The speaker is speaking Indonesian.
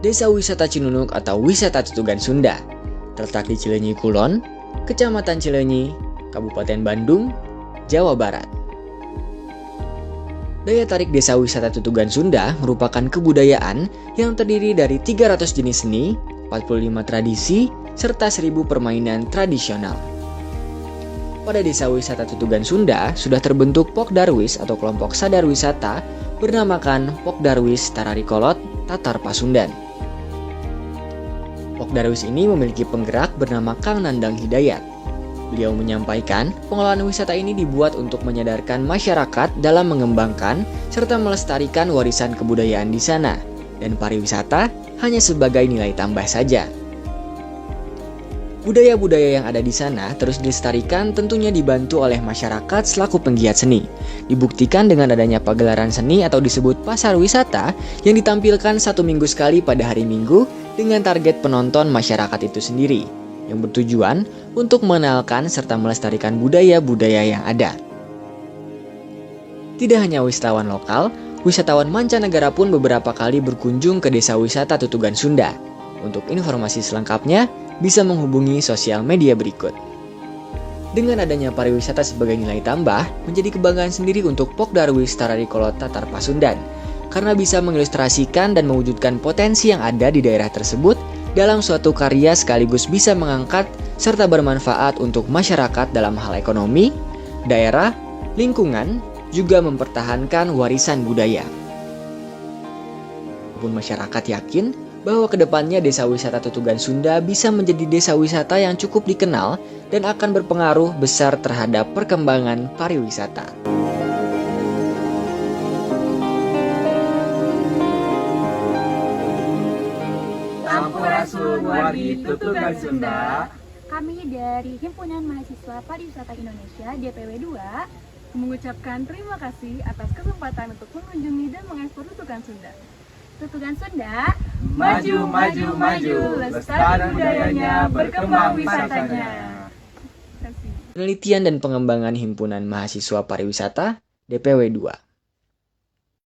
Desa Wisata Cinunuk atau Wisata Tutugan Sunda, terletak di Cileunyi Kulon, Kecamatan Cileunyi, Kabupaten Bandung, Jawa Barat. Daya tarik Desa Wisata Tutugan Sunda merupakan kebudayaan yang terdiri dari 300 jenis seni, 45 tradisi, serta 1000 permainan tradisional. Pada Desa Wisata Tutugan Sunda sudah terbentuk Pokdarwis atau kelompok sadar wisata bernamakan Pokdarwis Tararikolot Tatar Pasundan. Pokdarwis ini memiliki penggerak bernama Kang Nandang Hidayat. Beliau menyampaikan, pengelolaan wisata ini dibuat untuk menyadarkan masyarakat dalam mengembangkan serta melestarikan warisan kebudayaan di sana, dan pariwisata hanya sebagai nilai tambah saja. Budaya-budaya yang ada di sana terus dilestarikan tentunya dibantu oleh masyarakat selaku penggiat seni. Dibuktikan dengan adanya pagelaran seni atau disebut pasar wisata yang ditampilkan 1 minggu sekali pada hari Minggu dengan target penonton masyarakat itu sendiri, yang bertujuan untuk mengenalkan serta melestarikan budaya-budaya yang ada. Tidak hanya wisatawan lokal, wisatawan mancanegara pun beberapa kali berkunjung ke Desa Wisata Tutugan Sunda. Untuk informasi selengkapnya, bisa menghubungi sosial media berikut. Dengan adanya pariwisata sebagai nilai tambah, menjadi kebanggaan sendiri untuk Pokdarwis Tararikolot Tatar Pasundan, karena bisa mengilustrasikan dan mewujudkan potensi yang ada di daerah tersebut dalam suatu karya sekaligus bisa mengangkat serta bermanfaat untuk masyarakat dalam hal ekonomi, daerah, lingkungan, juga mempertahankan warisan budaya. Pun masyarakat yakin bahwa kedepannya Desa Wisata Tutugan Sunda bisa menjadi desa wisata yang cukup dikenal dan akan berpengaruh besar terhadap perkembangan pariwisata. Sampurasun wargi Tutugan Sunda. Kami dari Himpunan Mahasiswa Pariwisata Indonesia DPW 2 mengucapkan terima kasih atas kesempatan untuk mengunjungi dan mengekspor Tutugan Sunda. Tutugan Sunda, Maju, maju, maju, lestari budayanya, berkembang wisatanya. Penelitian dan pengembangan Himpunan Mahasiswa Pariwisata DPW 2.